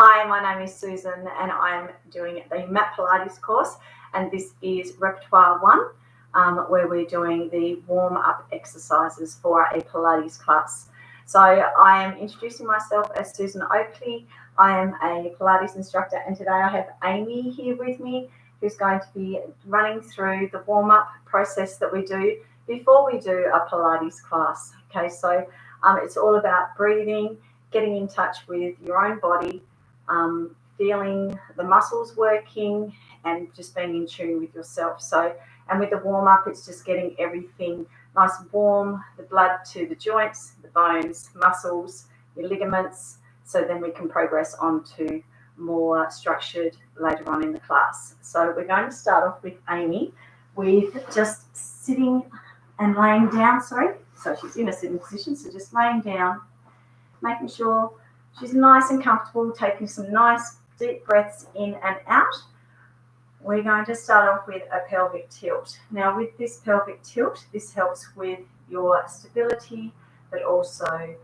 Hi, my name is Susan and I'm doing the MAT Pilates course, and this is Repertoire 1, where we're doing the warm-up exercises for a Pilates class. So I am introducing myself as Susan Oakley. I am a Pilates instructor, and today I have Amy here with me, who's going to be running through the warm-up process that we do before we do a Pilates class. Okay, so it's all about breathing, getting in touch with your own body, feeling the muscles working and just being in tune with yourself. So, and with the warm up, it's just getting everything nice and warm, the blood to the joints, the bones, muscles, your ligaments. So then we can progress on to more structured later on in the class. So we're going to start off with Amy with just sitting and laying down. So she's in a sitting position. So just laying down, making sure she's nice and comfortable, taking some nice deep breaths in and out. We're going to start off with a pelvic tilt. Now with this pelvic tilt, this helps with your stability, but also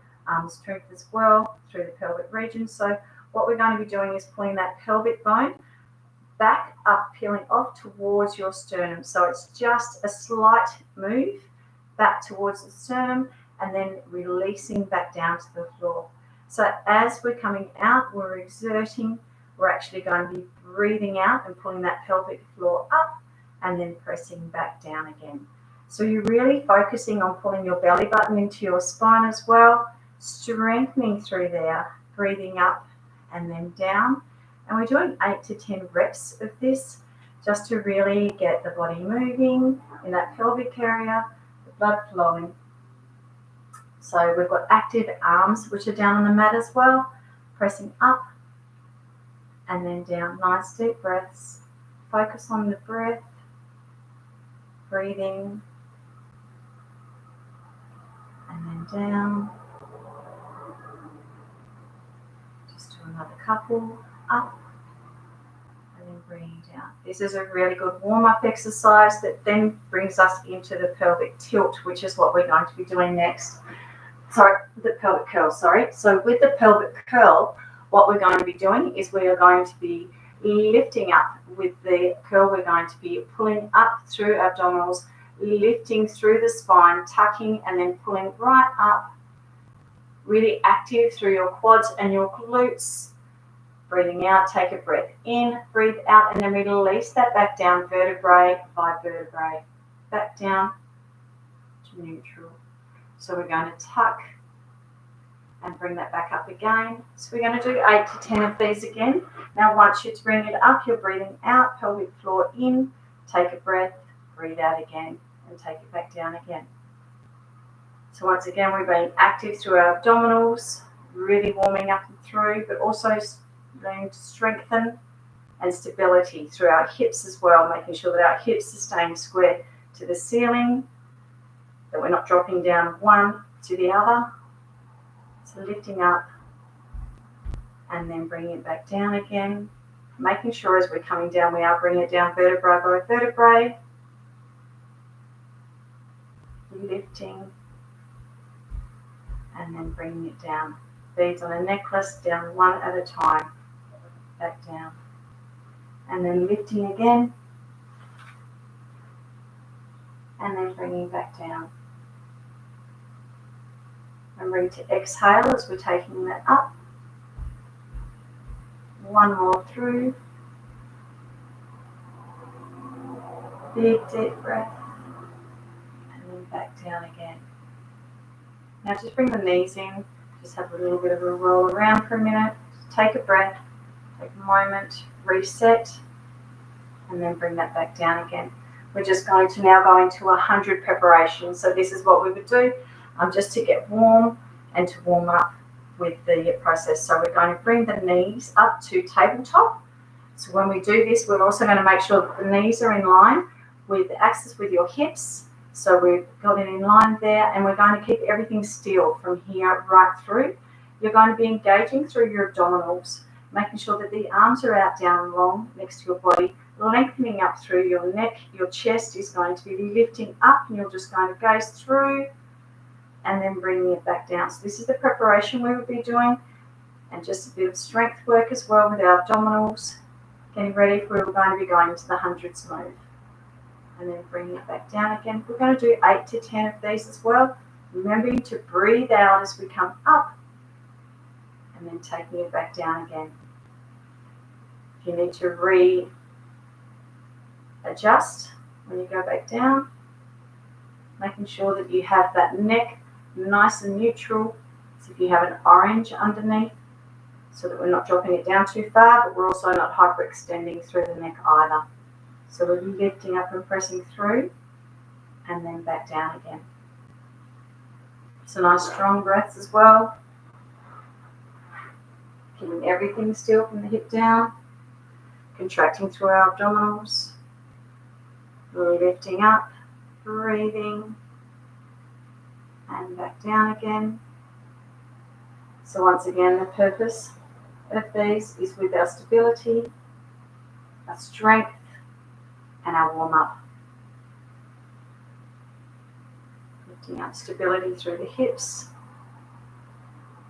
strength as well through the pelvic region. So what we're going to be doing is pulling that pelvic bone back up, peeling off towards your sternum. So it's just a slight move back towards the sternum and then releasing back down to the floor. So as we're coming out, we're exerting, we're actually going to be breathing out and pulling that pelvic floor up and then pressing back down again. So you're really focusing on pulling your belly button into your spine as well, strengthening through there, breathing up and then down. And we're doing 8 to 10 reps of this just to really get the body moving in that pelvic area, the blood flowing. So we've got active arms, which are down on the mat as well, pressing up and then down. Nice deep breaths. Focus on the breath, breathing, and then down. Just do another couple, up, and then bringing down. This is a really good warm-up exercise that then brings us into the pelvic tilt, which is what we're going to be doing next. The pelvic curl, So with the pelvic curl, what we're going to be doing is we are going to be lifting up with the curl. We're going to be pulling up through abdominals, lifting through the spine, tucking and then pulling right up, really active through your quads and your glutes. Breathing out, take a breath in, breathe out, and then release that back down, vertebrae by vertebrae, back down to neutral. So we're going to tuck and bring that back up again. So we're going to do 8 to 10 of these again. Now once you bring it up, you're breathing out, pelvic floor in, take a breath, breathe out again, and take it back down again. So once again, we're being active through our abdominals, really warming up and through, but also going to strengthen and stability through our hips as well, making sure that our hips are staying square to the ceiling, that we're not dropping down one to the other. So lifting up and then bringing it back down again. Making sure as we're coming down, we are bringing it down vertebrae by vertebrae. Lifting and then bringing it down. Beads on a necklace, down one at a time. Back down. And then lifting again. And then bringing back down. Remembering to exhale as we're taking that up. One more through. Big deep breath. And then back down again. Now just bring the knees in. Just have a little bit of a roll around for a minute. Take a breath. Take a moment. Reset. And then bring that back down again. We're just going to now go into 100 preparation. So this is what we would do. Just to get warm and to warm up with the process. So we're going to bring the knees up to tabletop. So when we do this, we're also going to make sure that the knees are in line with the axis with your hips. So we've got it in line there, and we're going to keep everything still from here right through. You're going to be engaging through your abdominals, making sure that the arms are out, down, long next to your body, lengthening up through your neck. Your chest is going to be lifting up, and you're just going to gaze through and then bringing it back down. So this is the preparation we will be doing. And just a bit of strength work as well with our abdominals. Getting ready for, we're going to be going into the hundreds move. And then bringing it back down again. We're going to do 8 to 10 of these as well. Remembering to breathe out as we come up. And then taking it back down again. If you need to readjust when you go back down, making sure that you have that neck nice and neutral. So if you have an orange underneath, so that we're not dropping it down too far, but we're also not hyperextending through the neck either. So we're lifting up and pressing through, and then back down again. So nice strong breaths as well. Keeping everything still from the hip down. Contracting through our abdominals. Lifting up, breathing, and back down again. So once again, the purpose of these is with our stability, our strength, and our warm-up. Lifting up stability through the hips,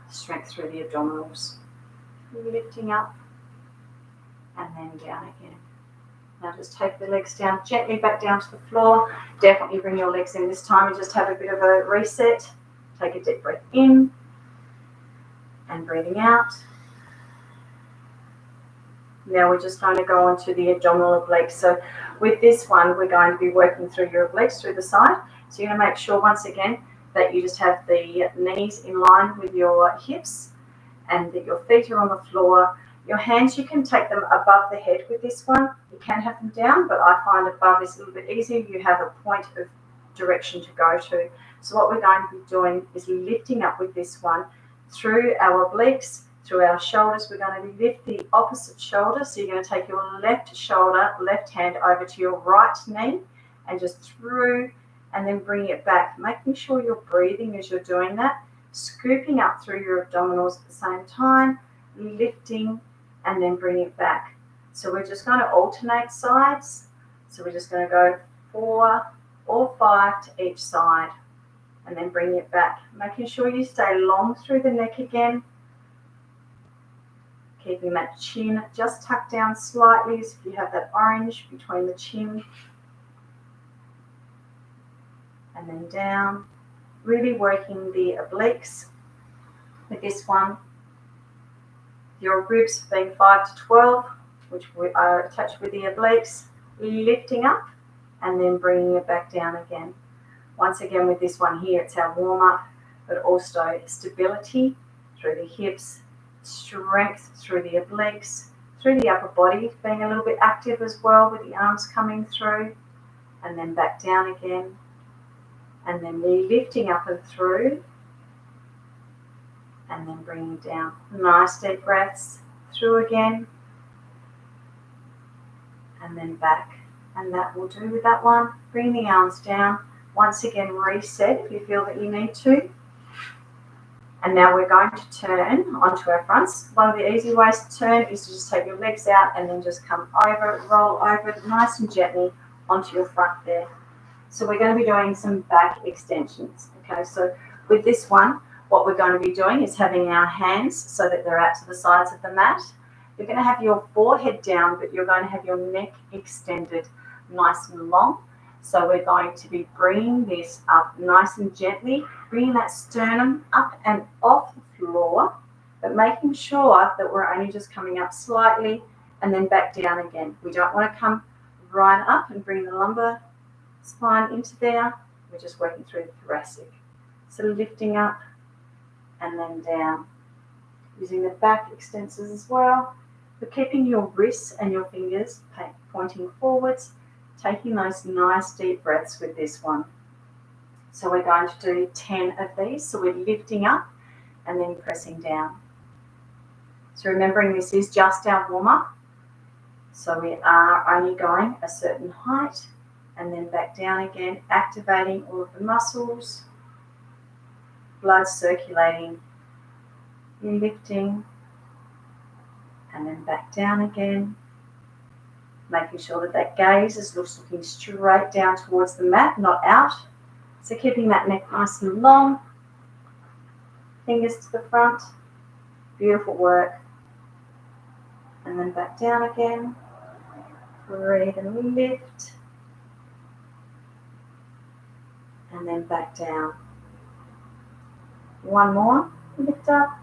strength through the abdominals. Lifting up and then down again. Now just take the legs down gently back down to the floor. Definitely bring your legs in this time and just have a bit of a reset. Take a deep breath in and breathing out. Now we're just going to go on to the abdominal obliques. So with this one, we're going to be working through your obliques through the side. So you're going to make sure once again that you just have the knees in line with your hips and that your feet are on the floor. Your hands, you can take them above the head with this one. You can have them down, but I find above is a little bit easier. You have a point of direction to go to. So what we're going to be doing is lifting up with this one through our obliques, through our shoulders. We're going to lift the opposite shoulder. So you're going to take your left shoulder, left hand over to your right knee and just through and then bring it back. Making sure you're breathing as you're doing that. Scooping up through your abdominals at the same time. Lifting and then bring it back. So we're just going to alternate sides. So we're just going to go 4 or 5 to each side and then bring it back. Making sure you stay long through the neck again. Keeping that chin just tucked down slightly as if you have that orange between the chin. And then down. Really working the obliques with this one. Your ribs being 5 to 12, which are attached with the obliques, lifting up and then bringing it back down again. Once again with this one here, it's our warm-up, but also stability through the hips, strength through the obliques, through the upper body, being a little bit active as well with the arms coming through, and then back down again, and then lifting up and through, and then bringing down. Nice deep breaths through again and then back. And that will do with that one. Bring the arms down. Once again, reset if you feel that you need to. And now we're going to turn onto our fronts. One of the easy ways to turn is to just take your legs out and then just come over, roll over nice and gently onto your front there. So we're going to be doing some back extensions. Okay, so with this one, what we're going to be doing is having our hands so that they're out to the sides of the mat. You're going to have your forehead down, but you're going to have your neck extended nice and long. So we're going to be bringing this up nice and gently, bringing that sternum up and off the floor, but making sure that we're only just coming up slightly and then back down again. We don't want to come right up and bring the lumbar spine into there. We're just working through the thoracic. So lifting up and then down. Using the back extensors as well. But keeping your wrists and your fingers pointing forwards, taking those nice deep breaths with this one. So we're going to do 10 of these. So we're lifting up and then pressing down. So remembering this is just our warm-up. So we are only going a certain height and then back down again, activating all of the muscles, blood circulating, lifting, and then back down again. Making sure that that gaze is looking straight down towards the mat, not out. So keeping that neck nice and long. Fingers to the front. Beautiful work. And then back down again. Breathe and lift. And then back down. One more. Lift up.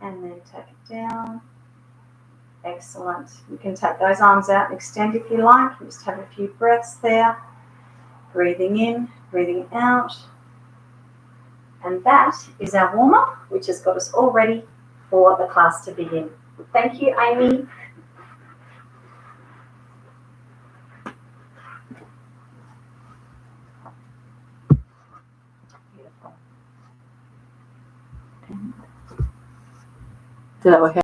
And then take it down. Excellent. You can take those arms out and extend if you like. Just have a few breaths there. Breathing in, breathing out. And that is our warm-up, which has got us all ready for the class to begin. Thank you, Amy. Beautiful. Did that work out?